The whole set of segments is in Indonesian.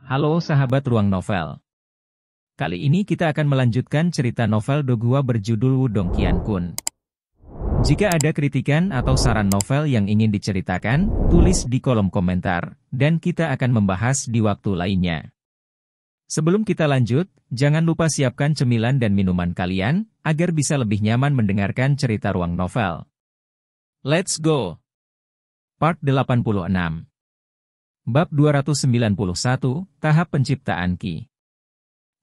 Halo sahabat Ruang Novel. Kali ini kita akan melanjutkan cerita novel Dogua berjudul Wudong Qiankun. Jika ada kritikan atau saran novel yang ingin diceritakan, tulis di kolom komentar, dan kita akan membahas di waktu lainnya. Sebelum kita lanjut, jangan lupa siapkan cemilan dan minuman kalian, agar bisa lebih nyaman mendengarkan cerita Ruang Novel. Let's go! Part 86. Bab 291, Tahap Penciptaan Qi.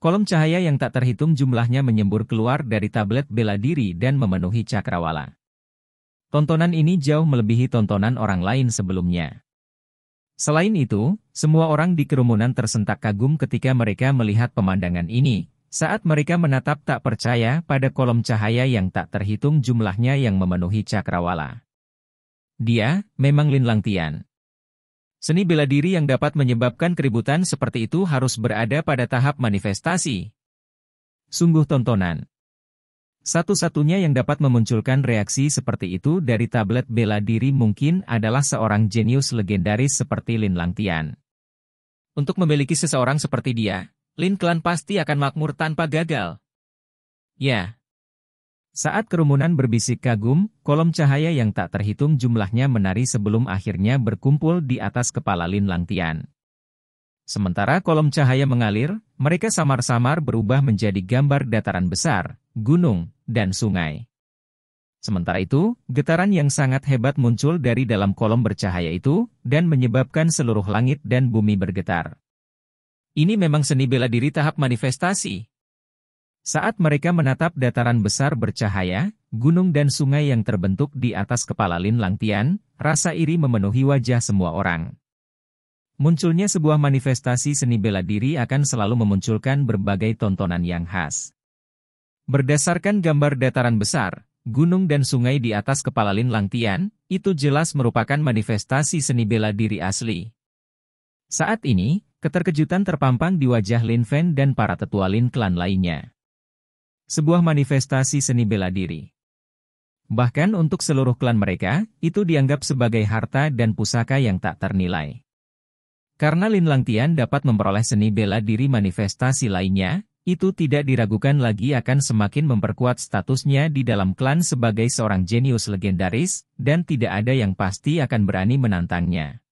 Kolom cahaya yang tak terhitung jumlahnya menyembur keluar dari tablet bela diri dan memenuhi cakrawala. Tontonan ini jauh melebihi tontonan orang lain sebelumnya. Selain itu, semua orang di kerumunan tersentak kagum ketika mereka melihat pemandangan ini, saat mereka menatap tak percaya pada kolom cahaya yang tak terhitung jumlahnya yang memenuhi cakrawala. Dia, memang Lin Langtian. Seni bela diri yang dapat menyebabkan keributan seperti itu harus berada pada tahap manifestasi. Sungguh tontonan. Satu-satunya yang dapat memunculkan reaksi seperti itu dari tablet bela diri mungkin adalah seorang jenius legendaris seperti Lin Langtian. Untuk memiliki seseorang seperti dia, Lin Clan pasti akan makmur tanpa gagal. Ya. Saat kerumunan berbisik kagum, kolom cahaya yang tak terhitung jumlahnya menari sebelum akhirnya berkumpul di atas kepala Lin Langtian. Sementara kolom cahaya mengalir, mereka samar-samar berubah menjadi gambar dataran besar, gunung, dan sungai. Sementara itu, getaran yang sangat hebat muncul dari dalam kolom bercahaya itu, dan menyebabkan seluruh langit dan bumi bergetar. Ini memang seni bela diri tahap manifestasi. Saat mereka menatap dataran besar bercahaya, gunung dan sungai yang terbentuk di atas kepala Lin Langtian, rasa iri memenuhi wajah semua orang. Munculnya sebuah manifestasi seni bela diri akan selalu memunculkan berbagai tontonan yang khas. Berdasarkan gambar dataran besar, gunung dan sungai di atas kepala Lin Langtian, itu jelas merupakan manifestasi seni bela diri asli. Saat ini, keterkejutan terpampang di wajah Lin Fen dan para tetua Lin Clan lainnya. Sebuah manifestasi seni bela diri. Bahkan untuk seluruh klan mereka, itu dianggap sebagai harta dan pusaka yang tak ternilai. Karena Lin Langtian dapat memperoleh seni bela diri manifestasi lainnya, itu tidak diragukan lagi akan semakin memperkuat statusnya di dalam klan sebagai seorang jenius legendaris, dan tidak ada yang pasti akan berani menantangnya.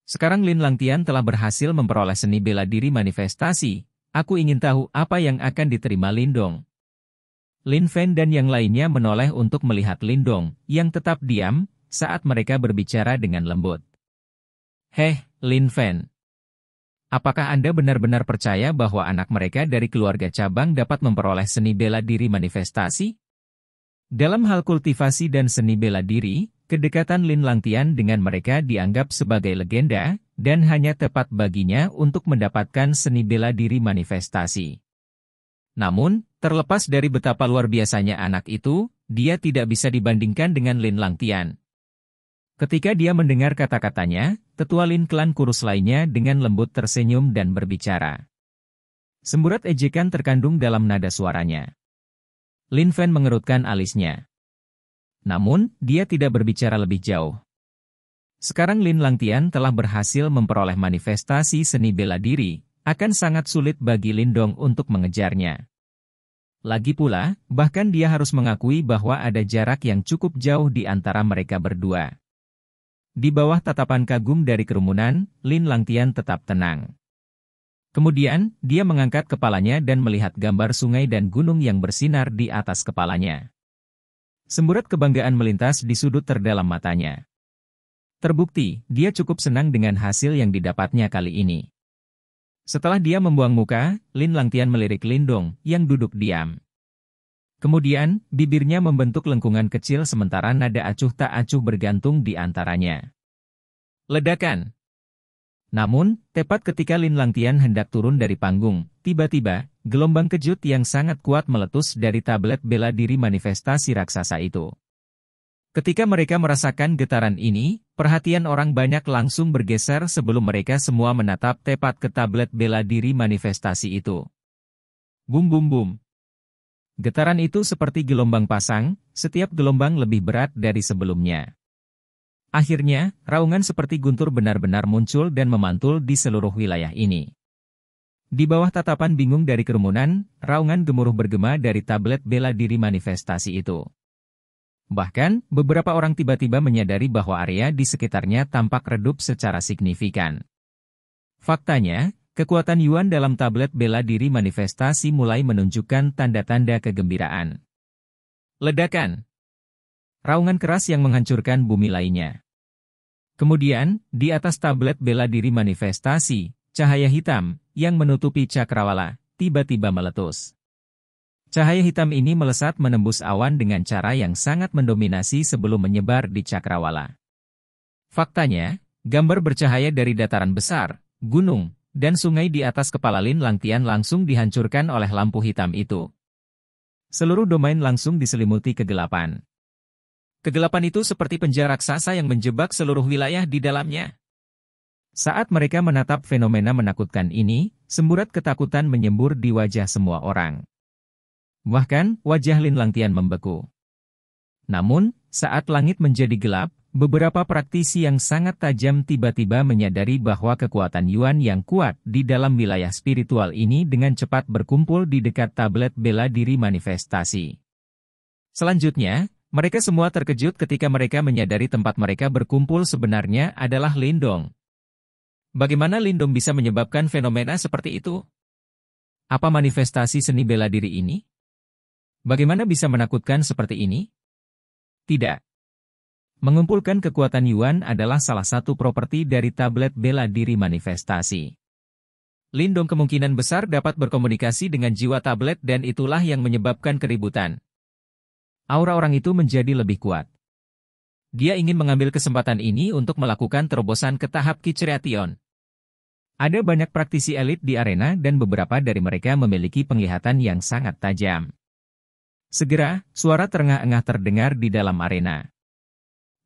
Sekarang Lin Langtian telah berhasil memperoleh seni bela diri manifestasi. Aku ingin tahu apa yang akan diterima Lindong. Lin Fen dan yang lainnya menoleh untuk melihat Lindong, yang tetap diam, saat mereka berbicara dengan lembut. Heh, Lin Fen. Apakah Anda benar-benar percaya bahwa anak mereka dari keluarga cabang dapat memperoleh seni bela diri manifestasi? Dalam hal kultivasi dan seni bela diri, kedekatan Lin Langtian dengan mereka dianggap sebagai legenda, dan hanya tepat baginya untuk mendapatkan seni bela diri manifestasi. Namun, terlepas dari betapa luar biasanya anak itu, dia tidak bisa dibandingkan dengan Lin Langtian. Ketika dia mendengar kata-katanya, tetua Lin Clan kurus lainnya dengan lembut tersenyum dan berbicara. Semburat ejekan terkandung dalam nada suaranya. Lin Fen mengerutkan alisnya. Namun, dia tidak berbicara lebih jauh. Sekarang Lin Langtian telah berhasil memperoleh manifestasi seni bela diri, akan sangat sulit bagi Lindong untuk mengejarnya. Lagi pula, bahkan dia harus mengakui bahwa ada jarak yang cukup jauh di antara mereka berdua. Di bawah tatapan kagum dari kerumunan, Lin Langtian tetap tenang. Kemudian, dia mengangkat kepalanya dan melihat gambar sungai dan gunung yang bersinar di atas kepalanya. Semburat kebanggaan melintas di sudut terdalam matanya. Terbukti, dia cukup senang dengan hasil yang didapatnya kali ini. Setelah dia membuang muka, Lin Langtian melirik Lindong, yang duduk diam. Kemudian, bibirnya membentuk lengkungan kecil sementara nada acuh tak acuh bergantung di antaranya. Ledakan! Namun, tepat ketika Lin Langtian hendak turun dari panggung, tiba-tiba, gelombang kejut yang sangat kuat meletus dari tablet bela diri manifestasi raksasa itu. Ketika mereka merasakan getaran ini, perhatian orang banyak langsung bergeser sebelum mereka semua menatap tepat ke tablet bela diri manifestasi itu. Bum bum bum. Getaran itu seperti gelombang pasang, setiap gelombang lebih berat dari sebelumnya. Akhirnya, raungan seperti guntur benar-benar muncul dan memantul di seluruh wilayah ini. Di bawah tatapan bingung dari kerumunan, raungan gemuruh bergema dari tablet bela diri manifestasi itu. Bahkan, beberapa orang tiba-tiba menyadari bahwa area di sekitarnya tampak redup secara signifikan. Faktanya, kekuatan Yuan dalam tablet bela diri manifestasi mulai menunjukkan tanda-tanda kegembiraan. Ledakan. Raungan keras yang menghancurkan bumi lainnya. Kemudian, di atas tablet bela diri manifestasi, cahaya hitam, yang menutupi cakrawala, tiba-tiba meletus. Cahaya hitam ini melesat menembus awan dengan cara yang sangat mendominasi sebelum menyebar di cakrawala. Faktanya, gambar bercahaya dari dataran besar, gunung, dan sungai di atas kepala Lin Langtian langsung dihancurkan oleh lampu hitam itu. Seluruh domain langsung diselimuti kegelapan. Kegelapan itu seperti penjara raksasa yang menjebak seluruh wilayah di dalamnya. Saat mereka menatap fenomena menakutkan ini, semburat ketakutan menyembur di wajah semua orang. Bahkan, wajah Lin Langtian membeku. Namun, saat langit menjadi gelap, beberapa praktisi yang sangat tajam tiba-tiba menyadari bahwa kekuatan Yuan yang kuat di dalam wilayah spiritual ini dengan cepat berkumpul di dekat tablet bela diri manifestasi. Selanjutnya, mereka semua terkejut ketika mereka menyadari tempat mereka berkumpul sebenarnya adalah Lindong. Bagaimana Lindong bisa menyebabkan fenomena seperti itu? Apa manifestasi seni bela diri ini? Bagaimana bisa menakutkan seperti ini? Tidak. Mengumpulkan kekuatan Yuan adalah salah satu properti dari tablet bela diri manifestasi. Lindong kemungkinan besar dapat berkomunikasi dengan jiwa tablet dan itulah yang menyebabkan keributan. Aura orang itu menjadi lebih kuat. Dia ingin mengambil kesempatan ini untuk melakukan terobosan ke tahap Kicreation. Ada banyak praktisi elit di arena dan beberapa dari mereka memiliki penglihatan yang sangat tajam. Segera, suara terengah-engah terdengar di dalam arena.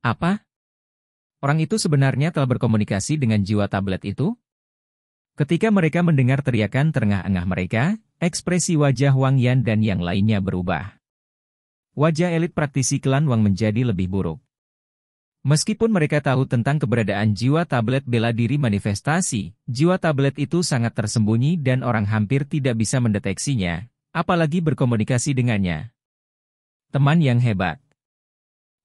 Apa? Orang itu sebenarnya telah berkomunikasi dengan jiwa tablet itu? Ketika mereka mendengar teriakan terengah-engah mereka, ekspresi wajah Wang Yan dan yang lainnya berubah. Wajah elit praktisi klan Wang menjadi lebih buruk. Meskipun mereka tahu tentang keberadaan jiwa tablet bela diri manifestasi, jiwa tablet itu sangat tersembunyi dan orang hampir tidak bisa mendeteksinya, apalagi berkomunikasi dengannya. Teman yang hebat.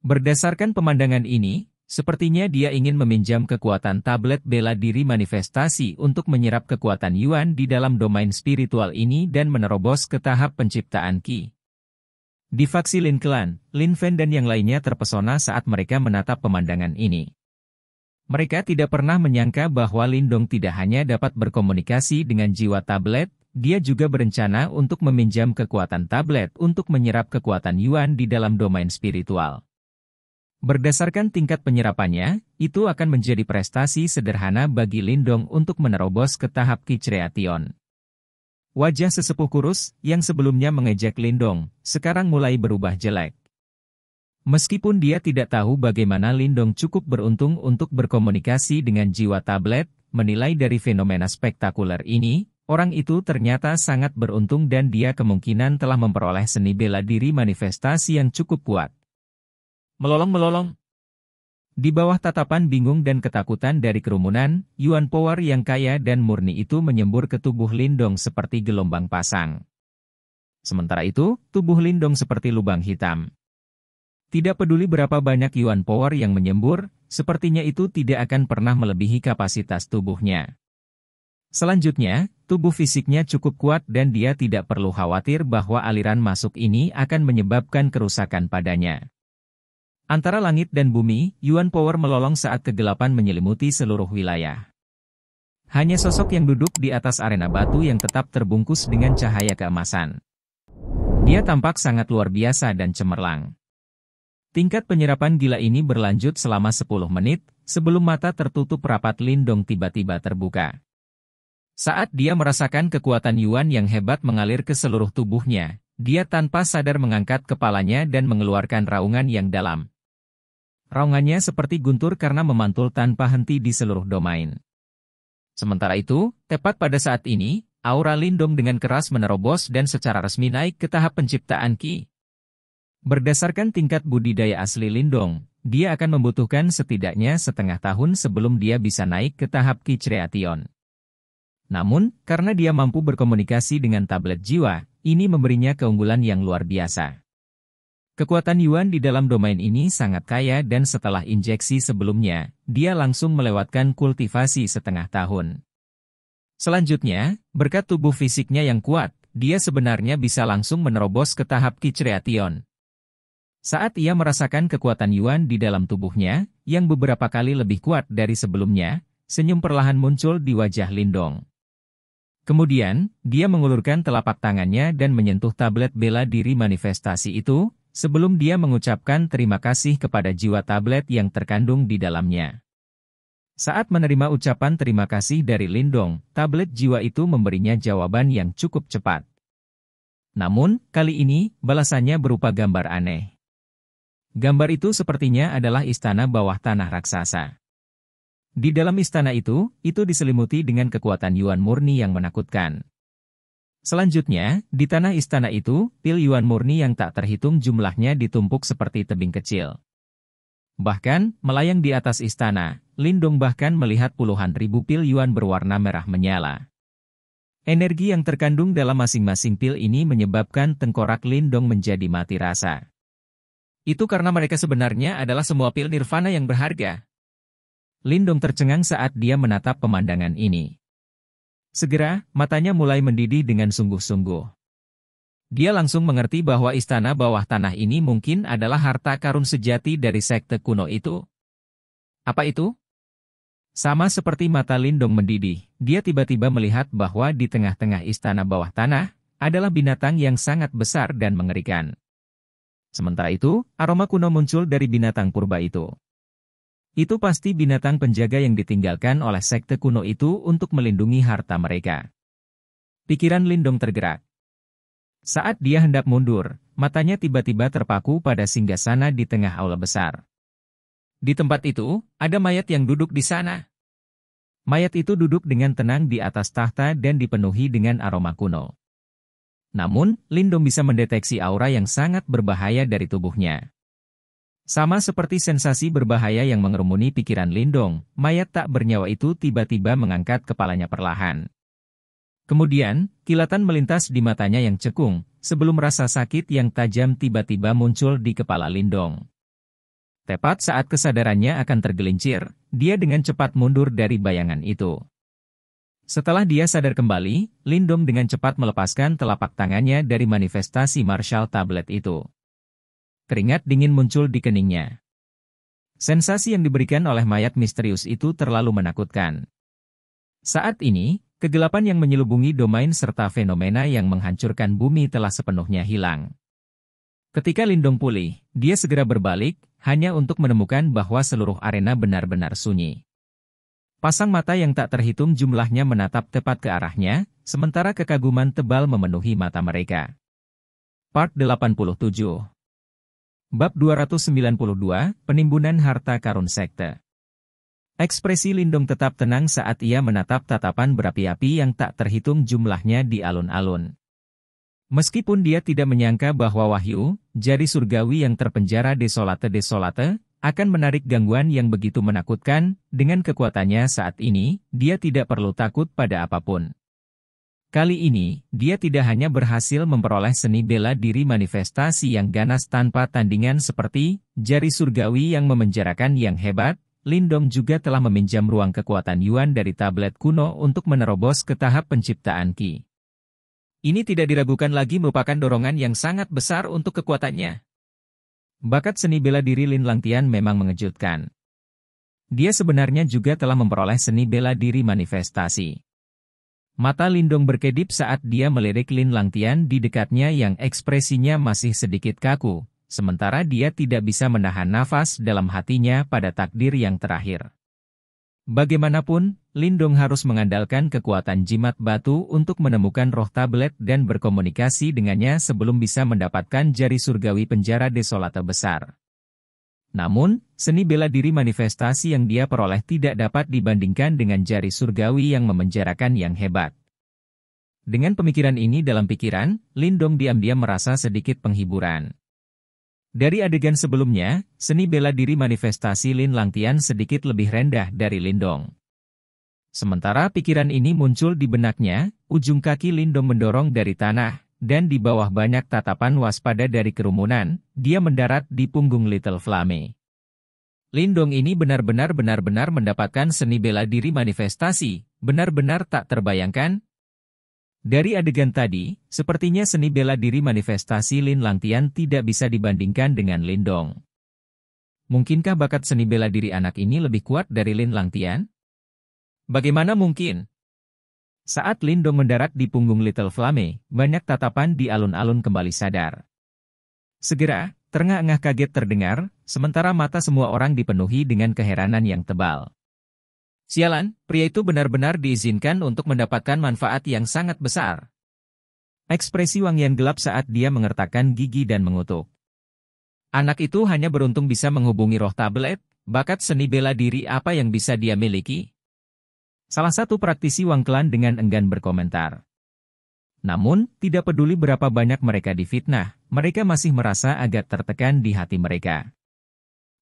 Berdasarkan pemandangan ini, sepertinya dia ingin meminjam kekuatan tablet bela diri manifestasi untuk menyerap kekuatan Yuan di dalam domain spiritual ini dan menerobos ke tahap penciptaan Qi. Di faksi Lin Clan, Lin Fen dan yang lainnya terpesona saat mereka menatap pemandangan ini. Mereka tidak pernah menyangka bahwa Lindong tidak hanya dapat berkomunikasi dengan jiwa tablet, dia juga berencana untuk meminjam kekuatan tablet untuk menyerap kekuatan Yuan di dalam domain spiritual. Berdasarkan tingkat penyerapannya, itu akan menjadi prestasi sederhana bagi Lindong untuk menerobos ke tahap Kicreation. Wajah sesepuh kurus, yang sebelumnya mengejek Lindong, sekarang mulai berubah jelek. Meskipun dia tidak tahu bagaimana Lindong cukup beruntung untuk berkomunikasi dengan jiwa tablet, menilai dari fenomena spektakuler ini, orang itu ternyata sangat beruntung dan dia kemungkinan telah memperoleh seni bela diri manifestasi yang cukup kuat. Melolong-melolong. Di bawah tatapan bingung dan ketakutan dari kerumunan, Yuan Power yang kaya dan murni itu menyembur ke tubuh Lindong seperti gelombang pasang. Sementara itu, tubuh Lindong seperti lubang hitam. Tidak peduli berapa banyak Yuan Power yang menyembur, sepertinya itu tidak akan pernah melebihi kapasitas tubuhnya. Selanjutnya, tubuh fisiknya cukup kuat dan dia tidak perlu khawatir bahwa aliran masuk ini akan menyebabkan kerusakan padanya. Antara langit dan bumi, Yuan Power melolong saat kegelapan menyelimuti seluruh wilayah. Hanya sosok yang duduk di atas arena batu yang tetap terbungkus dengan cahaya keemasan. Dia tampak sangat luar biasa dan cemerlang. Tingkat penyerapan gila ini berlanjut selama 10 menit, sebelum mata tertutup rapat Lindong tiba-tiba terbuka. Saat dia merasakan kekuatan Yuan yang hebat mengalir ke seluruh tubuhnya, dia tanpa sadar mengangkat kepalanya dan mengeluarkan raungan yang dalam. Raungannya seperti guntur karena memantul tanpa henti di seluruh domain. Sementara itu, tepat pada saat ini, aura Lindong dengan keras menerobos dan secara resmi naik ke tahap penciptaan Qi. Berdasarkan tingkat budidaya asli Lindong, dia akan membutuhkan setidaknya setengah tahun sebelum dia bisa naik ke tahap Kicreation. Namun, karena dia mampu berkomunikasi dengan tablet jiwa, ini memberinya keunggulan yang luar biasa. Kekuatan Yuan di dalam domain ini sangat kaya dan setelah injeksi sebelumnya, dia langsung melewatkan kultivasi setengah tahun. Selanjutnya, berkat tubuh fisiknya yang kuat, dia sebenarnya bisa langsung menerobos ke tahap Kicreation. Saat ia merasakan kekuatan Yuan di dalam tubuhnya, yang beberapa kali lebih kuat dari sebelumnya, senyum perlahan muncul di wajah Lindong. Kemudian, dia mengulurkan telapak tangannya dan menyentuh tablet bela diri manifestasi itu, sebelum dia mengucapkan terima kasih kepada jiwa tablet yang terkandung di dalamnya. Saat menerima ucapan terima kasih dari Lindong, tablet jiwa itu memberinya jawaban yang cukup cepat. Namun, kali ini, balasannya berupa gambar aneh. Gambar itu sepertinya adalah istana bawah tanah raksasa. Di dalam istana itu diselimuti dengan kekuatan Yuan murni yang menakutkan. Selanjutnya, di tanah istana itu, pil Yuan murni yang tak terhitung jumlahnya ditumpuk seperti tebing kecil. Bahkan, melayang di atas istana, Lindong bahkan melihat puluhan ribu pil Yuan berwarna merah menyala. Energi yang terkandung dalam masing-masing pil ini menyebabkan tengkorak Lindong menjadi mati rasa. Itu karena mereka sebenarnya adalah semua pil nirvana yang berharga. Lindong tercengang saat dia menatap pemandangan ini. Segera, matanya mulai mendidih dengan sungguh-sungguh. Dia langsung mengerti bahwa istana bawah tanah ini mungkin adalah harta karun sejati dari sekte kuno itu. Apa itu? Sama seperti mata Lindong mendidih, dia tiba-tiba melihat bahwa di tengah-tengah istana bawah tanah, adalah binatang yang sangat besar dan mengerikan. Sementara itu, aroma kuno muncul dari binatang purba itu. Itu pasti binatang penjaga yang ditinggalkan oleh sekte kuno itu untuk melindungi harta mereka. Pikiran Lindong tergerak. Saat dia hendak mundur, matanya tiba-tiba terpaku pada singgasana di tengah aula besar. Di tempat itu, ada mayat yang duduk di sana. Mayat itu duduk dengan tenang di atas tahta dan dipenuhi dengan aroma kuno. Namun, Lindong bisa mendeteksi aura yang sangat berbahaya dari tubuhnya. Sama seperti sensasi berbahaya yang mengerumuni pikiran Lindong, mayat tak bernyawa itu tiba-tiba mengangkat kepalanya perlahan. Kemudian, kilatan melintas di matanya yang cekung, sebelum rasa sakit yang tajam tiba-tiba muncul di kepala Lindong. Tepat saat kesadarannya akan tergelincir, dia dengan cepat mundur dari bayangan itu. Setelah dia sadar kembali, Lindong dengan cepat melepaskan telapak tangannya dari manifestasi martial tablet itu. Keringat dingin muncul di keningnya. Sensasi yang diberikan oleh mayat misterius itu terlalu menakutkan. Saat ini, kegelapan yang menyelubungi domain serta fenomena yang menghancurkan bumi telah sepenuhnya hilang. Ketika Lindong pulih, dia segera berbalik, hanya untuk menemukan bahwa seluruh arena benar-benar sunyi. Pasang mata yang tak terhitung jumlahnya menatap tepat ke arahnya, sementara kekaguman tebal memenuhi mata mereka. Part 87. Bab 292, Penimbunan Harta Karun Sekte. Ekspresi Lindong tetap tenang saat ia menatap tatapan berapi-api yang tak terhitung jumlahnya di alun-alun. Meskipun dia tidak menyangka bahwa wahyu, jari surgawi yang terpenjara desolate, akan menarik gangguan yang begitu menakutkan, dengan kekuatannya saat ini, dia tidak perlu takut pada apapun. Kali ini, dia tidak hanya berhasil memperoleh seni bela diri manifestasi yang ganas tanpa tandingan seperti jari surgawi yang memenjarakan yang hebat, Lindong juga telah meminjam ruang kekuatan Yuan dari tablet kuno untuk menerobos ke tahap penciptaan Qi. Ini tidak diragukan lagi merupakan dorongan yang sangat besar untuk kekuatannya. Bakat seni bela diri Lin Langtian memang mengejutkan. Dia sebenarnya juga telah memperoleh seni bela diri manifestasi. Mata Lindong berkedip saat dia melirik Lin Langtian di dekatnya yang ekspresinya masih sedikit kaku, sementara dia tidak bisa menahan nafas dalam hatinya pada takdir yang terakhir. Bagaimanapun, Lindong harus mengandalkan kekuatan jimat batu untuk menemukan roh tablet dan berkomunikasi dengannya sebelum bisa mendapatkan jari surgawi penjara desolate besar. Namun, seni bela diri manifestasi yang dia peroleh tidak dapat dibandingkan dengan jari surgawi yang memenjarakan yang hebat. Dengan pemikiran ini dalam pikiran, Lindong diam-diam merasa sedikit penghiburan. Dari adegan sebelumnya, seni bela diri manifestasi Lin Langtian sedikit lebih rendah dari Lindong. Sementara pikiran ini muncul di benaknya, ujung kaki Lindong mendorong dari tanah, dan di bawah banyak tatapan waspada dari kerumunan, dia mendarat di punggung Little Flame. Lindong ini benar-benar mendapatkan seni bela diri manifestasi, benar-benar tak terbayangkan. Dari adegan tadi, sepertinya seni bela diri manifestasi Lin Langtian tidak bisa dibandingkan dengan Lindong. Mungkinkah bakat seni bela diri anak ini lebih kuat dari Lin Langtian? Bagaimana mungkin? Saat Lindong mendarat di punggung Little Flame, banyak tatapan di alun-alun kembali sadar. Segera, terengah-engah kaget terdengar, sementara mata semua orang dipenuhi dengan keheranan yang tebal. Sialan, pria itu benar-benar diizinkan untuk mendapatkan manfaat yang sangat besar. Ekspresi Wang Yan gelap saat dia mengertakkan gigi dan mengutuk. Anak itu hanya beruntung bisa menghubungi roh tablet, bakat seni bela diri apa yang bisa dia miliki? Salah satu praktisi Wang Klan dengan enggan berkomentar. Namun, tidak peduli berapa banyak mereka difitnah, mereka masih merasa agak tertekan di hati mereka.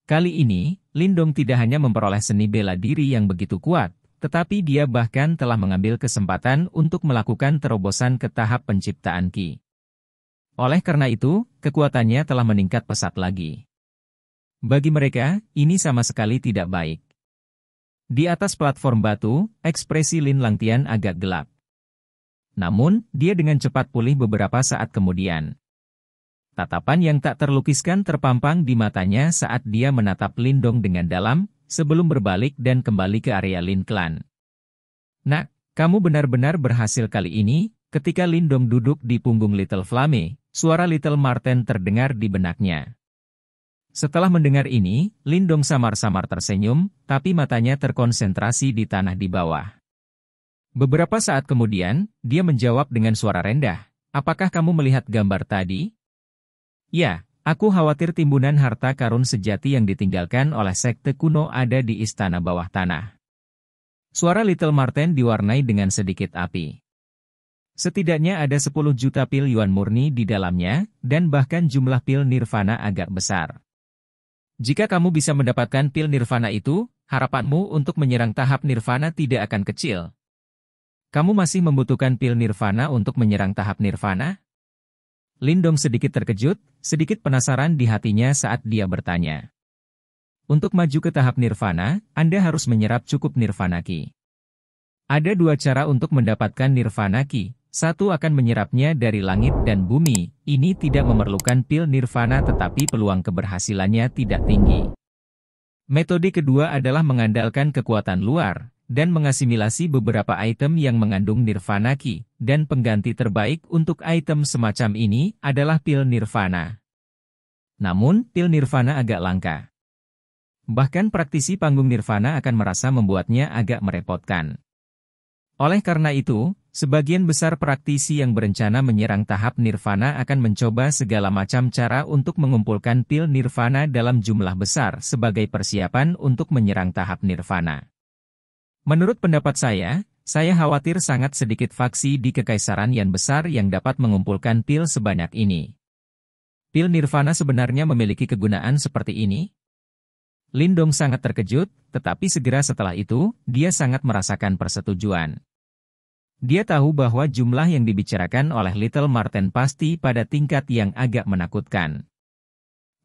Kali ini, Lindong tidak hanya memperoleh seni bela diri yang begitu kuat, tetapi dia bahkan telah mengambil kesempatan untuk melakukan terobosan ke tahap penciptaan Qi. Oleh karena itu, kekuatannya telah meningkat pesat lagi. Bagi mereka, ini sama sekali tidak baik. Di atas platform batu, ekspresi Lin Langtian agak gelap. Namun, dia dengan cepat pulih beberapa saat kemudian. Tatapan yang tak terlukiskan terpampang di matanya saat dia menatap Lindong dengan dalam, sebelum berbalik dan kembali ke area Lin Clan. Nak, kamu benar-benar berhasil kali ini. Ketika Lindong duduk di punggung Little Flame, suara Little Marten terdengar di benaknya. Setelah mendengar ini, Lindong samar-samar tersenyum, tapi matanya terkonsentrasi di tanah di bawah. Beberapa saat kemudian, dia menjawab dengan suara rendah, "Apakah kamu melihat gambar tadi?" "Ya, aku khawatir timbunan harta karun sejati yang ditinggalkan oleh sekte kuno ada di istana bawah tanah." Suara Little Marten diwarnai dengan sedikit api. Setidaknya ada 10 juta pil yuan murni di dalamnya, dan bahkan jumlah pil nirvana agak besar. Jika kamu bisa mendapatkan pil nirvana itu, harapanmu untuk menyerang tahap nirvana tidak akan kecil. Kamu masih membutuhkan pil nirvana untuk menyerang tahap nirvana? Lindong sedikit terkejut, sedikit penasaran di hatinya saat dia bertanya. Untuk maju ke tahap nirvana, Anda harus menyerap cukup nirvana Qi. Ada dua cara untuk mendapatkan nirvana Qi. Satu akan menyerapnya dari langit dan bumi, ini tidak memerlukan pil nirvana tetapi peluang keberhasilannya tidak tinggi. Metode kedua adalah mengandalkan kekuatan luar, dan mengasimilasi beberapa item yang mengandung nirvana Qi, dan pengganti terbaik untuk item semacam ini adalah pil nirvana. Namun, pil nirvana agak langka. Bahkan praktisi panggung nirvana akan merasa membuatnya agak merepotkan. Oleh karena itu, sebagian besar praktisi yang berencana menyerang tahap nirvana akan mencoba segala macam cara untuk mengumpulkan pil nirvana dalam jumlah besar sebagai persiapan untuk menyerang tahap nirvana. Menurut pendapat saya khawatir sangat sedikit faksi di Kekaisaran Yan besar yang dapat mengumpulkan pil sebanyak ini. Pil nirvana sebenarnya memiliki kegunaan seperti ini? Lindong sangat terkejut, tetapi segera setelah itu, dia sangat merasakan persetujuan. Dia tahu bahwa jumlah yang dibicarakan oleh Little Marten pasti pada tingkat yang agak menakutkan.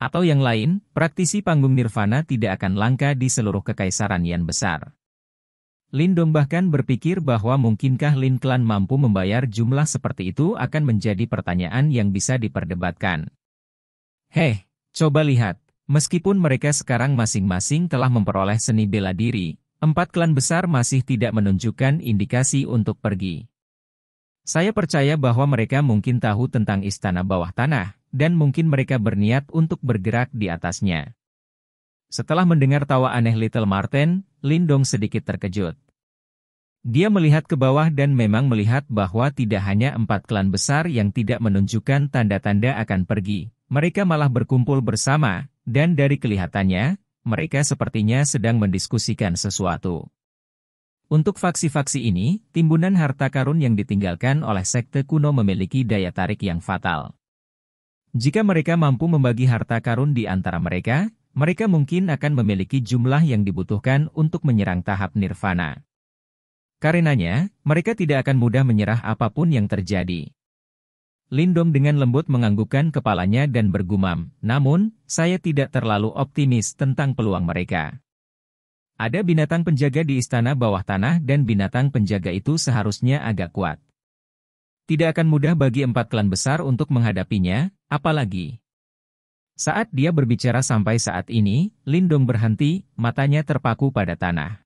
Atau yang lain, praktisi panggung nirvana tidak akan langka di seluruh Kekaisaran Yan besar. Lindong bahkan berpikir bahwa mungkinkah Lin Clan mampu membayar jumlah seperti itu akan menjadi pertanyaan yang bisa diperdebatkan. Hei, coba lihat, meskipun mereka sekarang masing-masing telah memperoleh seni bela diri, 4 klan besar masih tidak menunjukkan indikasi untuk pergi. Saya percaya bahwa mereka mungkin tahu tentang istana bawah tanah, dan mungkin mereka berniat untuk bergerak di atasnya. Setelah mendengar tawa aneh Little Marten, Lindong sedikit terkejut. Dia melihat ke bawah dan memang melihat bahwa tidak hanya 4 klan besar yang tidak menunjukkan tanda-tanda akan pergi, mereka malah berkumpul bersama, dan dari kelihatannya, mereka sepertinya sedang mendiskusikan sesuatu. Untuk faksi-faksi ini, timbunan harta karun yang ditinggalkan oleh sekte kuno memiliki daya tarik yang fatal. Jika mereka mampu membagi harta karun di antara mereka, mereka mungkin akan memiliki jumlah yang dibutuhkan untuk menyerang tahap nirvana. Karenanya, mereka tidak akan mudah menyerah apapun yang terjadi. Lindong dengan lembut menganggukkan kepalanya dan bergumam, namun, saya tidak terlalu optimis tentang peluang mereka. Ada binatang penjaga di istana bawah tanah dan binatang penjaga itu seharusnya agak kuat. Tidak akan mudah bagi 4 klan besar untuk menghadapinya, apalagi. Saat dia berbicara sampai saat ini, Lindong berhenti, matanya terpaku pada tanah.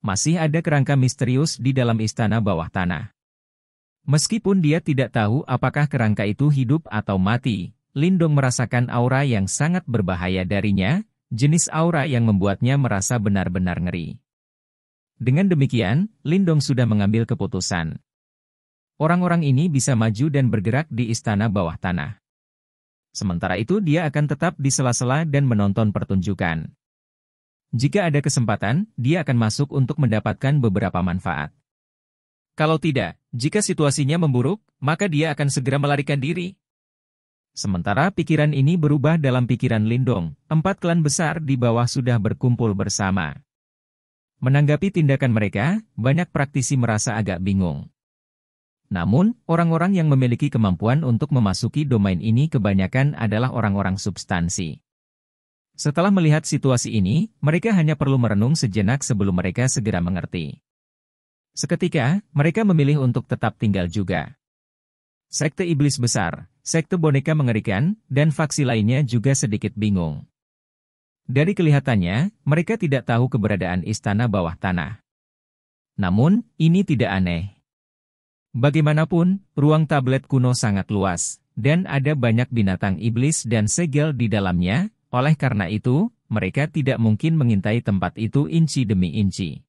Masih ada kerangka misterius di dalam istana bawah tanah. Meskipun dia tidak tahu apakah kerangka itu hidup atau mati, Lindong merasakan aura yang sangat berbahaya darinya, jenis aura yang membuatnya merasa benar-benar ngeri. Dengan demikian, Lindong sudah mengambil keputusan. Orang-orang ini bisa maju dan bergerak di istana bawah tanah. Sementara itu dia akan tetap di sela-sela dan menonton pertunjukan. Jika ada kesempatan, dia akan masuk untuk mendapatkan beberapa manfaat. Kalau tidak, jika situasinya memburuk, maka dia akan segera melarikan diri. Sementara pikiran ini berubah dalam pikiran Lindong, 4 klan besar di bawah sudah berkumpul bersama. Menanggapi tindakan mereka, banyak praktisi merasa agak bingung. Namun, orang-orang yang memiliki kemampuan untuk memasuki domain ini kebanyakan adalah orang-orang substansi. Setelah melihat situasi ini, mereka hanya perlu merenung sejenak sebelum mereka segera mengerti. Seketika, mereka memilih untuk tetap tinggal juga. Sekte Iblis Besar, sekte boneka mengerikan, dan faksi lainnya juga sedikit bingung. Dari kelihatannya, mereka tidak tahu keberadaan istana bawah tanah. Namun, ini tidak aneh. Bagaimanapun, ruang tablet kuno sangat luas, dan ada banyak binatang iblis dan segel di dalamnya, oleh karena itu, mereka tidak mungkin mengintai tempat itu inci demi inci.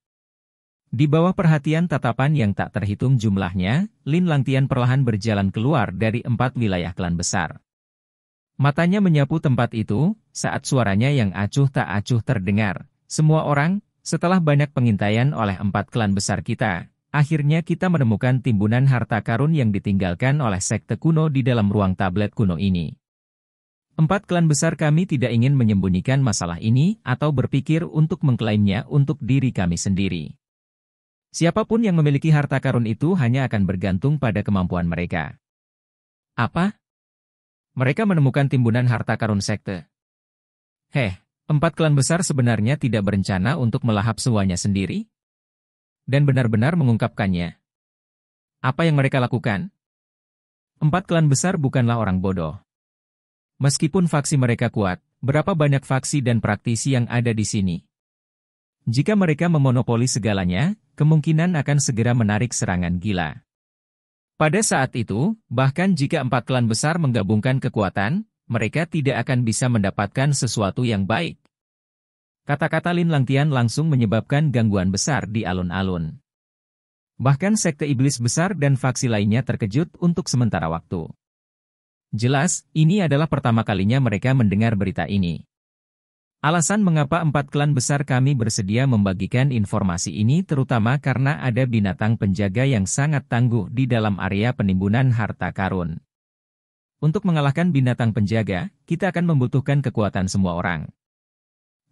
Di bawah perhatian tatapan yang tak terhitung jumlahnya, Lin Langtian perlahan berjalan keluar dari 4 wilayah klan besar. Matanya menyapu tempat itu, saat suaranya yang acuh tak acuh terdengar. Semua orang, setelah banyak pengintaian oleh 4 klan besar kita, akhirnya kita menemukan timbunan harta karun yang ditinggalkan oleh sekte kuno di dalam ruang tablet kuno ini. 4 klan besar kami tidak ingin menyembunyikan masalah ini atau berpikir untuk mengklaimnya untuk diri kami sendiri. Siapapun yang memiliki harta karun itu hanya akan bergantung pada kemampuan mereka. Apa? Mereka menemukan timbunan harta karun sekte. 4 klan besar sebenarnya tidak berencana untuk melahap semuanya sendiri? Dan benar-benar mengungkapkannya. Apa yang mereka lakukan? 4 klan besar bukanlah orang bodoh. Meskipun faksi mereka kuat, berapa banyak faksi dan praktisi yang ada di sini? Jika mereka memonopoli segalanya, kemungkinan akan segera menarik serangan gila. Pada saat itu, bahkan jika 4 klan besar menggabungkan kekuatan, mereka tidak akan bisa mendapatkan sesuatu yang baik. Kata-kata Lin Langtian langsung menyebabkan gangguan besar di alun-alun. Bahkan sekte iblis besar dan faksi lainnya terkejut untuk sementara waktu. Jelas, ini adalah pertama kalinya mereka mendengar berita ini. Alasan mengapa 4 klan besar kami bersedia membagikan informasi ini terutama karena ada binatang penjaga yang sangat tangguh di dalam area penimbunan harta karun. Untuk mengalahkan binatang penjaga, kita akan membutuhkan kekuatan semua orang.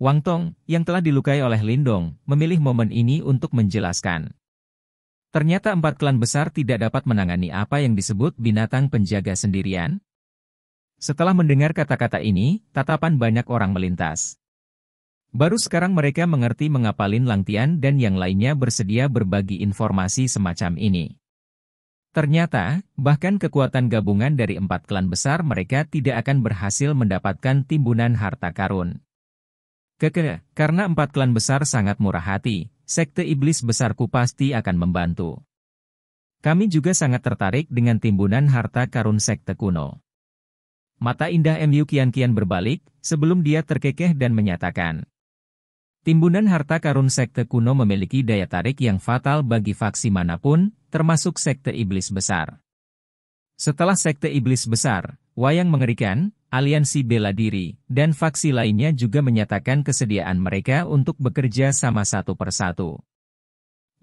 Wang Tong, yang telah dilukai oleh Lindong, memilih momen ini untuk menjelaskan. Ternyata 4 klan besar tidak dapat menangani apa yang disebut binatang penjaga sendirian. Setelah mendengar kata-kata ini, tatapan banyak orang melintas. Baru sekarang mereka mengerti mengapa Lin Langtian dan yang lainnya bersedia berbagi informasi semacam ini. Ternyata, bahkan kekuatan gabungan dari 4 klan besar mereka tidak akan berhasil mendapatkan timbunan harta karun. Karena 4 klan besar sangat murah hati, sekte iblis besarku pasti akan membantu. Kami juga sangat tertarik dengan timbunan harta karun sekte kuno. Mata indah Mu kian-kian berbalik, sebelum dia terkekeh dan menyatakan. Timbunan harta karun sekte kuno memiliki daya tarik yang fatal bagi faksi manapun, termasuk sekte iblis besar. Setelah sekte iblis besar, Wayang Mengerikan, Aliansi Bela Diri, dan faksi lainnya juga menyatakan kesediaan mereka untuk bekerja sama satu persatu.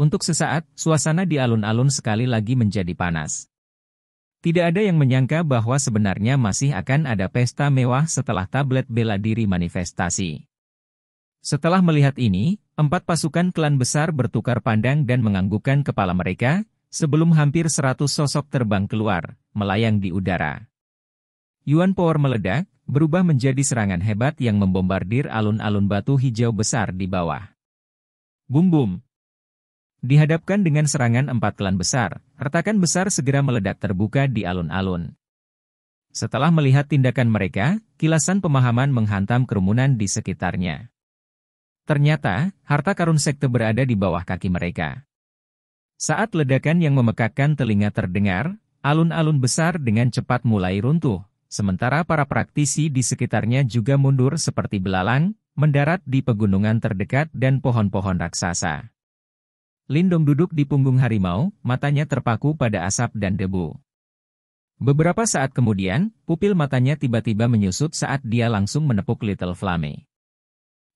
Untuk sesaat, suasana di alun-alun sekali lagi menjadi panas. Tidak ada yang menyangka bahwa sebenarnya masih akan ada pesta mewah setelah tablet bela diri manifestasi. Setelah melihat ini, 4 pasukan klan besar bertukar pandang dan menganggukkan kepala mereka, sebelum hampir 100 sosok terbang keluar, melayang di udara. Yuan Power meledak, berubah menjadi serangan hebat yang membombardir alun-alun batu hijau besar di bawah. Bum-bum. Dihadapkan dengan serangan 4 klan besar, retakan besar segera meledak terbuka di alun-alun. Setelah melihat tindakan mereka, kilasan pemahaman menghantam kerumunan di sekitarnya. Ternyata, harta karun sekte berada di bawah kaki mereka. Saat ledakan yang memekakkan telinga terdengar, alun-alun besar dengan cepat mulai runtuh, sementara para praktisi di sekitarnya juga mundur seperti belalang, mendarat di pegunungan terdekat dan pohon-pohon raksasa. Lindong duduk di punggung harimau, matanya terpaku pada asap dan debu. Beberapa saat kemudian, pupil matanya tiba-tiba menyusut saat dia langsung menepuk Little Flame.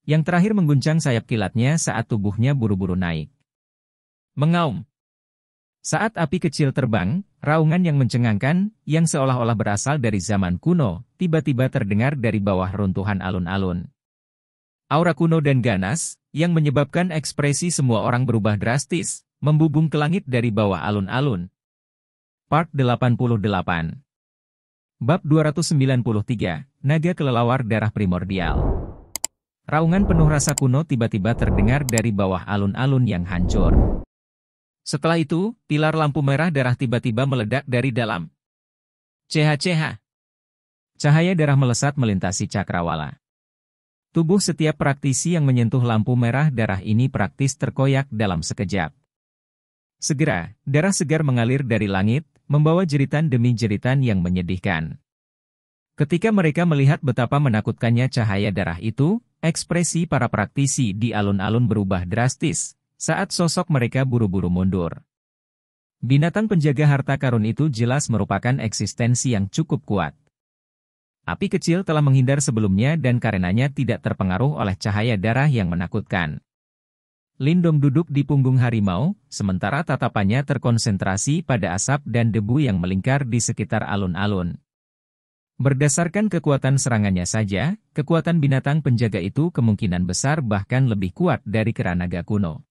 Yang terakhir mengguncang sayap kilatnya saat tubuhnya buru-buru naik. Mengaum. Saat api kecil terbang, raungan yang mencengangkan, yang seolah-olah berasal dari zaman kuno, tiba-tiba terdengar dari bawah runtuhan alun-alun. Aura kuno dan ganas, yang menyebabkan ekspresi semua orang berubah drastis, membubung ke langit dari bawah alun-alun. Part 88. Bab 293, Naga Kelelawar Darah Primordial. Raungan penuh rasa kuno tiba-tiba terdengar dari bawah alun-alun yang hancur. Setelah itu, pilar lampu merah darah tiba-tiba meledak dari dalam. CH-CH. Cahaya darah melesat melintasi cakrawala. Tubuh setiap praktisi yang menyentuh lampu merah darah ini praktis terkoyak dalam sekejap. Segera, darah segar mengalir dari langit, membawa jeritan demi jeritan yang menyedihkan. Ketika mereka melihat betapa menakutkannya cahaya darah itu, ekspresi para praktisi di alun-alun berubah drastis, saat sosok mereka buru-buru mundur. Binatang penjaga harta karun itu jelas merupakan eksistensi yang cukup kuat. Api kecil telah menghindar sebelumnya dan karenanya tidak terpengaruh oleh cahaya darah yang menakutkan. Lindong duduk di punggung harimau, sementara tatapannya terkonsentrasi pada asap dan debu yang melingkar di sekitar alun-alun. Berdasarkan kekuatan serangannya saja, kekuatan binatang penjaga itu kemungkinan besar bahkan lebih kuat dari kera naga kuno.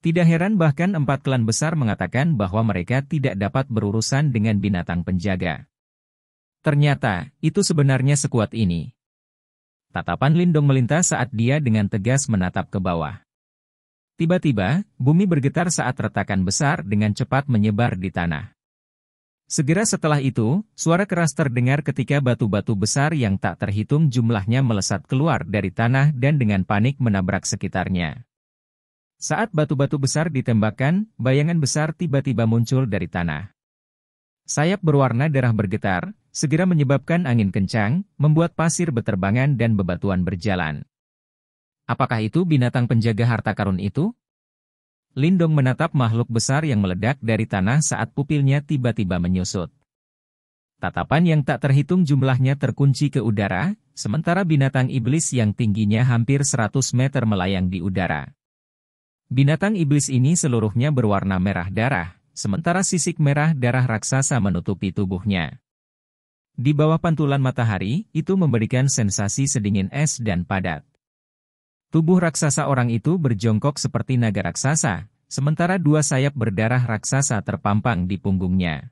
Tidak heran bahkan 4 klan besar mengatakan bahwa mereka tidak dapat berurusan dengan binatang penjaga. Ternyata, itu sebenarnya sekuat ini. Tatapan Lindong melintas saat dia dengan tegas menatap ke bawah. Tiba-tiba, bumi bergetar saat retakan besar dengan cepat menyebar di tanah. Segera setelah itu, suara keras terdengar ketika batu-batu besar yang tak terhitung jumlahnya melesat keluar dari tanah dan dengan panik menabrak sekitarnya. Saat batu-batu besar ditembakkan, bayangan besar tiba-tiba muncul dari tanah. Sayap berwarna darah bergetar, segera menyebabkan angin kencang, membuat pasir beterbangan dan bebatuan berjalan. Apakah itu binatang penjaga harta karun itu? Lindong menatap makhluk besar yang meledak dari tanah saat pupilnya tiba-tiba menyusut. Tatapan yang tak terhitung jumlahnya terkunci ke udara, sementara binatang iblis yang tingginya hampir 100 meter melayang di udara. Binatang iblis ini seluruhnya berwarna merah darah, sementara sisik merah darah raksasa menutupi tubuhnya. Di bawah pantulan matahari, itu memberikan sensasi sedingin es dan padat. Tubuh raksasa orang itu berjongkok seperti naga raksasa, sementara 2 sayap berdarah raksasa terpampang di punggungnya.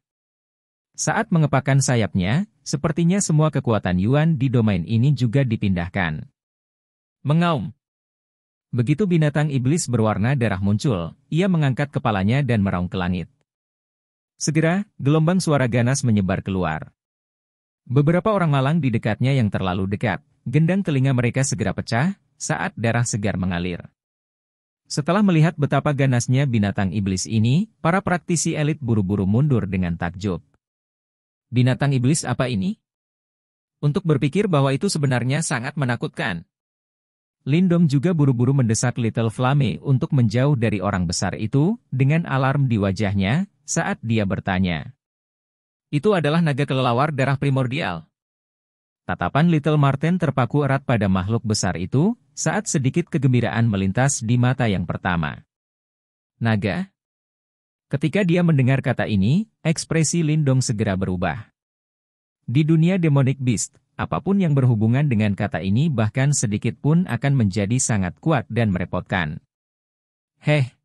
Saat mengepakkan sayapnya, sepertinya semua kekuatan Yuan di domain ini juga dipindahkan. Mengaum. Begitu binatang iblis berwarna darah muncul, ia mengangkat kepalanya dan meraung ke langit. Segera, gelombang suara ganas menyebar keluar. Beberapa orang malang di dekatnya yang terlalu dekat, gendang telinga mereka segera pecah, saat darah segar mengalir. Setelah melihat betapa ganasnya binatang iblis ini, para praktisi elit buru-buru mundur dengan takjub. Binatang iblis apa ini? Untuk berpikir bahwa itu sebenarnya sangat menakutkan. Lindong juga buru-buru mendesak Little Flame untuk menjauh dari orang besar itu, dengan alarm di wajahnya, saat dia bertanya. Itu adalah naga kelelawar darah primordial. Tatapan Little Marten terpaku erat pada makhluk besar itu, saat sedikit kegembiraan melintas di mata yang pertama. Naga? Ketika dia mendengar kata ini, ekspresi Lindong segera berubah. Di dunia Demonic Beast, apapun yang berhubungan dengan kata ini bahkan sedikit pun akan menjadi sangat kuat dan merepotkan.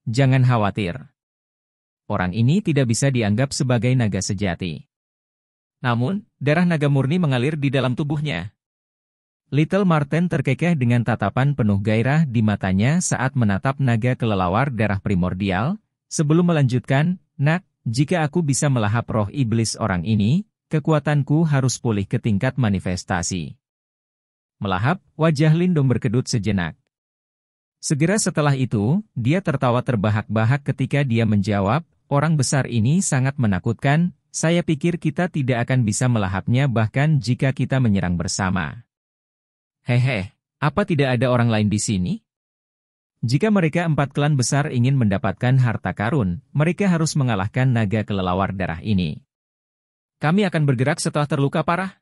Jangan khawatir. Orang ini tidak bisa dianggap sebagai naga sejati. Namun, darah naga murni mengalir di dalam tubuhnya. Little Marten terkekeh dengan tatapan penuh gairah di matanya saat menatap naga kelelawar darah primordial. Sebelum melanjutkan, "Nak, jika aku bisa melahap roh iblis orang ini, kekuatanku harus pulih ke tingkat manifestasi." Melahap, wajah Lindong berkedut sejenak. Segera setelah itu, dia tertawa terbahak-bahak ketika dia menjawab, "Orang besar ini sangat menakutkan, saya pikir kita tidak akan bisa melahapnya bahkan jika kita menyerang bersama." Apa tidak ada orang lain di sini? Jika mereka 4 klan besar ingin mendapatkan harta karun, mereka harus mengalahkan naga kelelawar darah ini. Kami akan bergerak setelah terluka parah.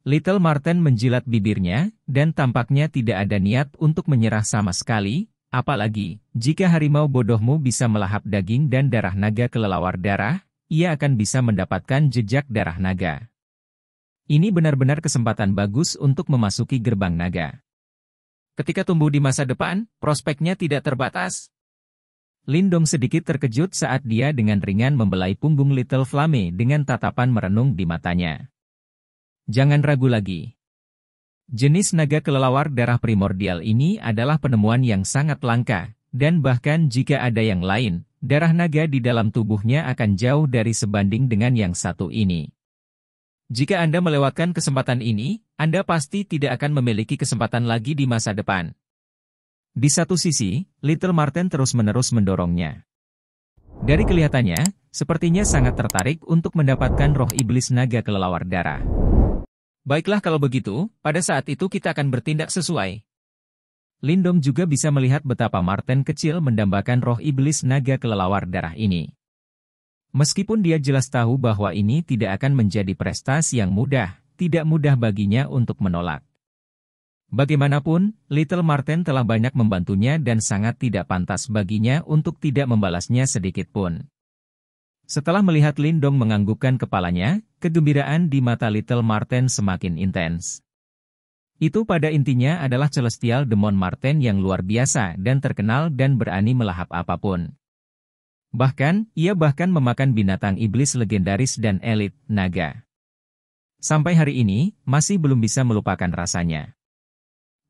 Little Marten menjilat bibirnya, dan tampaknya tidak ada niat untuk menyerah sama sekali, apalagi, jika harimau bodohmu bisa melahap daging dan darah naga kelelawar darah, ia akan bisa mendapatkan jejak darah naga. Ini benar-benar kesempatan bagus untuk memasuki gerbang naga. Ketika tumbuh di masa depan, prospeknya tidak terbatas. Lindong sedikit terkejut saat dia dengan ringan membelai punggung Little Flame dengan tatapan merenung di matanya. Jangan ragu lagi. Jenis naga kelelawar darah primordial ini adalah penemuan yang sangat langka, dan bahkan jika ada yang lain, darah naga di dalam tubuhnya akan jauh dari sebanding dengan yang satu ini. Jika Anda melewatkan kesempatan ini, Anda pasti tidak akan memiliki kesempatan lagi di masa depan. Di satu sisi, Little Marten terus-menerus mendorongnya. Dari kelihatannya, sepertinya sangat tertarik untuk mendapatkan roh iblis naga kelelawar darah. Baiklah kalau begitu, pada saat itu kita akan bertindak sesuai. Lindong juga bisa melihat betapa Marten kecil mendambakan roh iblis naga kelelawar darah ini. Meskipun dia jelas tahu bahwa ini tidak akan menjadi prestasi yang mudah, tidak mudah baginya untuk menolak. Bagaimanapun, Little Marten telah banyak membantunya dan sangat tidak pantas baginya untuk tidak membalasnya sedikit pun. Setelah melihat Lindong menganggukkan kepalanya, kegembiraan di mata Little Marten semakin intens. Itu pada intinya adalah Celestial Demon Marten yang luar biasa dan terkenal dan berani melahap apapun. Bahkan, ia bahkan memakan binatang iblis legendaris dan elit, naga. Sampai hari ini, masih belum bisa melupakan rasanya.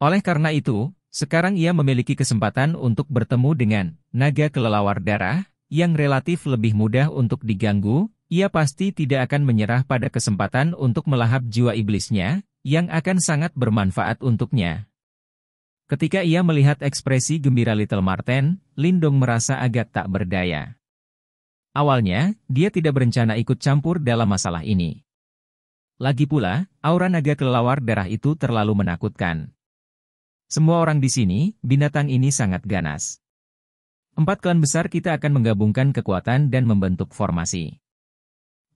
Oleh karena itu, sekarang ia memiliki kesempatan untuk bertemu dengan naga kelelawar darah, yang relatif lebih mudah untuk diganggu. Ia pasti tidak akan menyerah pada kesempatan untuk melahap jiwa iblisnya, yang akan sangat bermanfaat untuknya. Ketika ia melihat ekspresi gembira Little Marten, Lindong merasa agak tak berdaya. Awalnya, dia tidak berencana ikut campur dalam masalah ini. Lagi pula, aura naga kelelawar darah itu terlalu menakutkan. Semua orang di sini, binatang ini sangat ganas. 4 klan besar kita akan menggabungkan kekuatan dan membentuk formasi.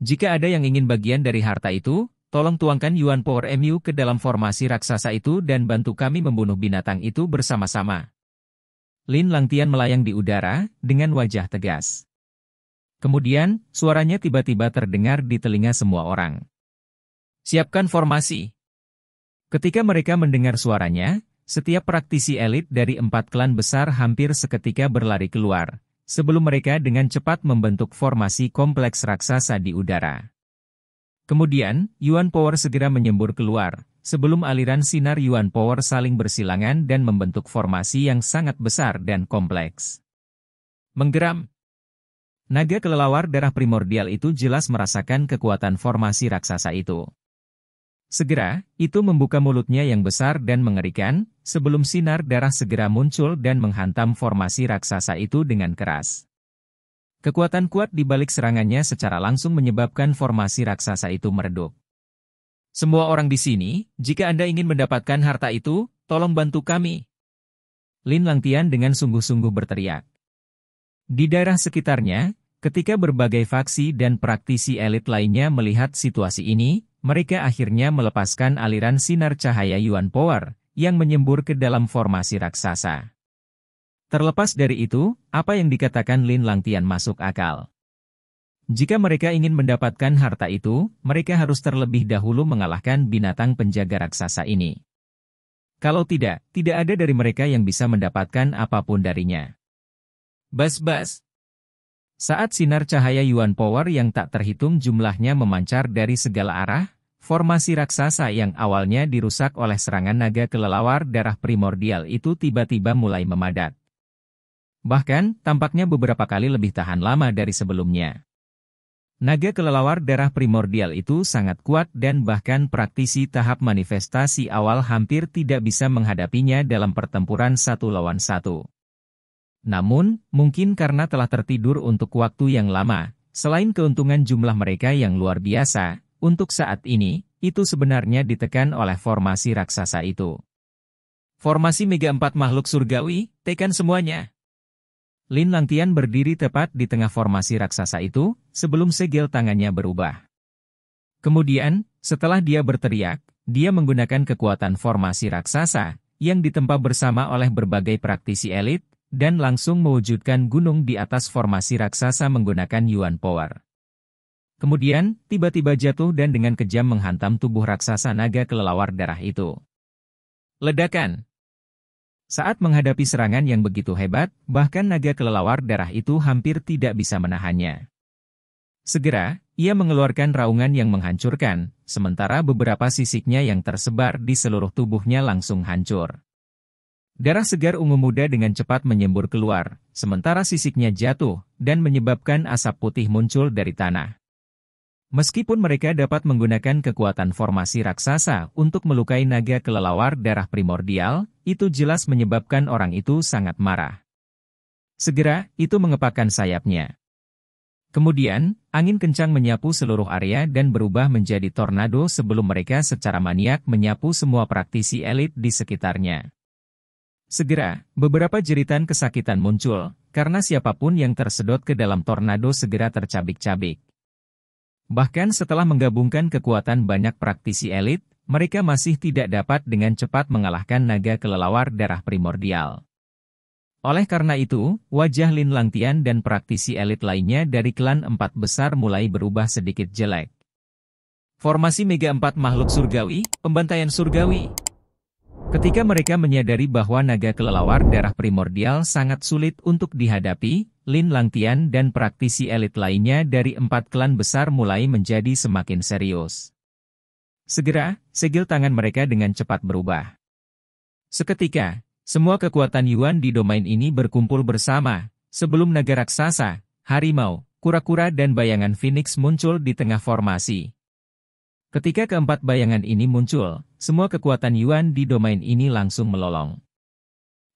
Jika ada yang ingin bagian dari harta itu, tolong tuangkan Yuan Power MU ke dalam formasi raksasa itu dan bantu kami membunuh binatang itu bersama-sama. Lin Langtian melayang di udara, dengan wajah tegas. Kemudian, suaranya tiba-tiba terdengar di telinga semua orang. Siapkan formasi. Ketika mereka mendengar suaranya, setiap praktisi elit dari 4 klan besar hampir seketika berlari keluar, sebelum mereka dengan cepat membentuk formasi kompleks raksasa di udara. Kemudian, Yuan Power segera menyembur keluar, sebelum aliran sinar Yuan Power saling bersilangan dan membentuk formasi yang sangat besar dan kompleks. Menggeram. Naga kelelawar darah primordial itu jelas merasakan kekuatan formasi raksasa itu. Segera, itu membuka mulutnya yang besar dan mengerikan, sebelum sinar darah segera muncul dan menghantam formasi raksasa itu dengan keras. Kekuatan kuat di balik serangannya secara langsung menyebabkan formasi raksasa itu meredup. Semua orang di sini, jika Anda ingin mendapatkan harta itu, tolong bantu kami. Lin Langtian dengan sungguh-sungguh berteriak. Di daerah sekitarnya, ketika berbagai faksi dan praktisi elit lainnya melihat situasi ini, mereka akhirnya melepaskan aliran sinar cahaya Yuan Power, yang menyembur ke dalam formasi raksasa. Terlepas dari itu, apa yang dikatakan Lin Langtian masuk akal. Jika mereka ingin mendapatkan harta itu, mereka harus terlebih dahulu mengalahkan binatang penjaga raksasa ini. Kalau tidak, tidak ada dari mereka yang bisa mendapatkan apapun darinya. Bas-bas. Saat sinar cahaya Yuan Power yang tak terhitung jumlahnya memancar dari segala arah, formasi raksasa yang awalnya dirusak oleh serangan naga kelelawar darah primordial itu tiba-tiba mulai memadat. Bahkan, tampaknya beberapa kali lebih tahan lama dari sebelumnya. Naga kelelawar darah primordial itu sangat kuat dan bahkan praktisi tahap manifestasi awal hampir tidak bisa menghadapinya dalam pertempuran satu lawan satu. Namun, mungkin karena telah tertidur untuk waktu yang lama, selain keuntungan jumlah mereka yang luar biasa, untuk saat ini, itu sebenarnya ditekan oleh formasi raksasa itu. Formasi Mega 4 makhluk surgawi, tekan semuanya. Lin Langtian berdiri tepat di tengah formasi raksasa itu, sebelum segel tangannya berubah. Kemudian, setelah dia berteriak, dia menggunakan kekuatan formasi raksasa, yang ditempa bersama oleh berbagai praktisi elit, dan langsung mewujudkan gunung di atas formasi raksasa menggunakan Yuan Power. Kemudian, tiba-tiba jatuh dan dengan kejam menghantam tubuh raksasa naga kelelawar darah itu. Ledakan! Saat menghadapi serangan yang begitu hebat, bahkan naga kelelawar darah itu hampir tidak bisa menahannya. Segera, ia mengeluarkan raungan yang menghancurkan, sementara beberapa sisiknya yang tersebar di seluruh tubuhnya langsung hancur. Darah segar ungu muda dengan cepat menyembur keluar, sementara sisiknya jatuh, dan menyebabkan asap putih muncul dari tanah. Meskipun mereka dapat menggunakan kekuatan formasi raksasa untuk melukai naga kelelawar darah primordial, itu jelas menyebabkan orang itu sangat marah. Segera, itu mengepakkan sayapnya. Kemudian, angin kencang menyapu seluruh area dan berubah menjadi tornado sebelum mereka secara maniak menyapu semua praktisi elit di sekitarnya. Segera, beberapa jeritan kesakitan muncul, karena siapapun yang tersedot ke dalam tornado segera tercabik-cabik. Bahkan setelah menggabungkan kekuatan banyak praktisi elit, mereka masih tidak dapat dengan cepat mengalahkan naga kelelawar darah primordial. Oleh karena itu, wajah Lin Langtian dan praktisi elit lainnya dari klan 4 besar mulai berubah sedikit jelek. Formasi Mega 4 makhluk surgawi, pembantaian surgawi. Ketika mereka menyadari bahwa naga kelelawar darah primordial sangat sulit untuk dihadapi, Lin Langtian dan praktisi elit lainnya dari 4 klan besar mulai menjadi semakin serius. Segera, segel tangan mereka dengan cepat berubah. Seketika, semua kekuatan Yuan di domain ini berkumpul bersama, sebelum naga raksasa, harimau, kura-kura dan bayangan Phoenix muncul di tengah formasi. Ketika keempat bayangan ini muncul, semua kekuatan Yuan di domain ini langsung melolong.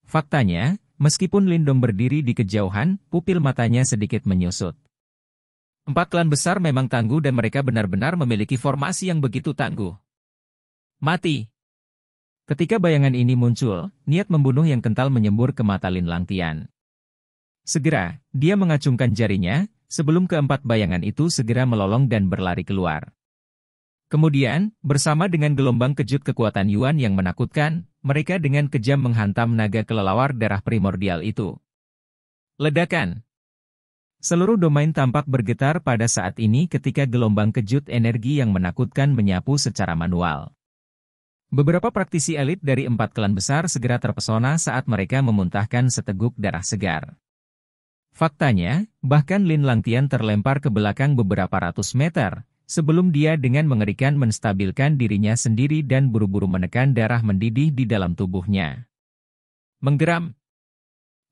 Faktanya, meskipun Lindong berdiri di kejauhan, pupil matanya sedikit menyusut. 4 klan besar memang tangguh dan mereka benar-benar memiliki formasi yang begitu tangguh. Mati! Ketika bayangan ini muncul, niat membunuh yang kental menyembur ke mata Lin Langtian. Segera, dia mengacungkan jarinya, sebelum keempat bayangan itu segera melolong dan berlari keluar. Kemudian, bersama dengan gelombang kejut kekuatan Yuan yang menakutkan, mereka dengan kejam menghantam naga kelelawar darah primordial itu. Ledakan! Seluruh domain tampak bergetar pada saat ini ketika gelombang kejut energi yang menakutkan menyapu secara manual. Beberapa praktisi elit dari 4 klan besar segera terpesona saat mereka memuntahkan seteguk darah segar. Faktanya, bahkan Lin Langtian terlempar ke belakang beberapa ratus meter, sebelum dia dengan mengerikan menstabilkan dirinya sendiri dan buru-buru menekan darah mendidih di dalam tubuhnya. Menggeram.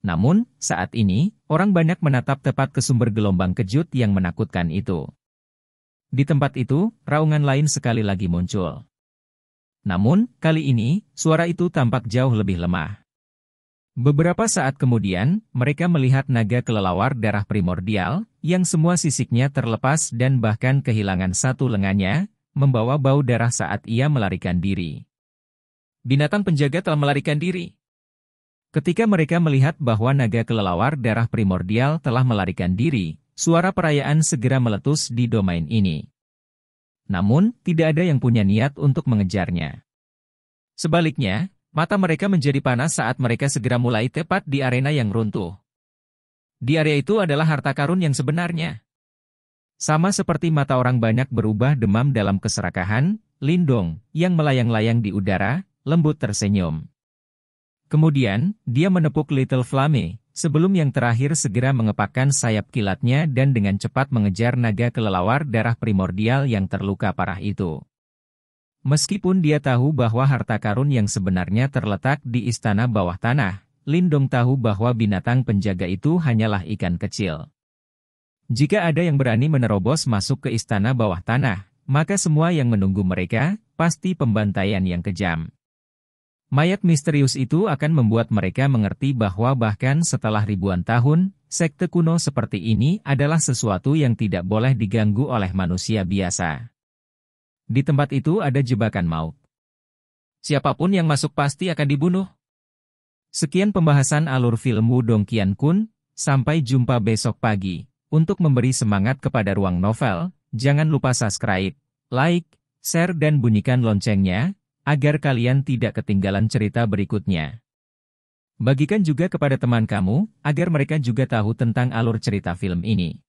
Namun, saat ini, orang banyak menatap tepat ke sumber gelombang kejut yang menakutkan itu. Di tempat itu, raungan lain sekali lagi muncul. Namun, kali ini, suara itu tampak jauh lebih lemah. Beberapa saat kemudian, mereka melihat naga kelelawar darah primordial, yang semua sisiknya terlepas dan bahkan kehilangan satu lengannya, membawa bau darah saat ia melarikan diri. Binatang penjaga telah melarikan diri. Ketika mereka melihat bahwa naga kelelawar darah primordial telah melarikan diri, suara perayaan segera meletus di domain ini. Namun, tidak ada yang punya niat untuk mengejarnya. Sebaliknya, mata mereka menjadi panas saat mereka segera mulai tepat di arena yang runtuh. Di area itu adalah harta karun yang sebenarnya. Sama seperti mata orang banyak berubah demam dalam keserakahan, Lindong, yang melayang-layang di udara, lembut tersenyum. Kemudian, dia menepuk Little Flame, sebelum yang terakhir segera mengepakkan sayap kilatnya dan dengan cepat mengejar naga kelelawar darah primordial yang terluka parah itu. Meskipun dia tahu bahwa harta karun yang sebenarnya terletak di istana bawah tanah, Lindong tahu bahwa binatang penjaga itu hanyalah ikan kecil. Jika ada yang berani menerobos masuk ke istana bawah tanah, maka semua yang menunggu mereka, pasti pembantaian yang kejam. Mayat misterius itu akan membuat mereka mengerti bahwa bahkan setelah ribuan tahun, sekte kuno seperti ini adalah sesuatu yang tidak boleh diganggu oleh manusia biasa. Di tempat itu ada jebakan maut. Siapapun yang masuk pasti akan dibunuh. Sekian pembahasan alur film Wudong Qiankun, sampai jumpa besok pagi. Untuk memberi semangat kepada Ruang Novel, jangan lupa subscribe, like, share dan bunyikan loncengnya, agar kalian tidak ketinggalan cerita berikutnya. Bagikan juga kepada teman kamu, agar mereka juga tahu tentang alur cerita film ini.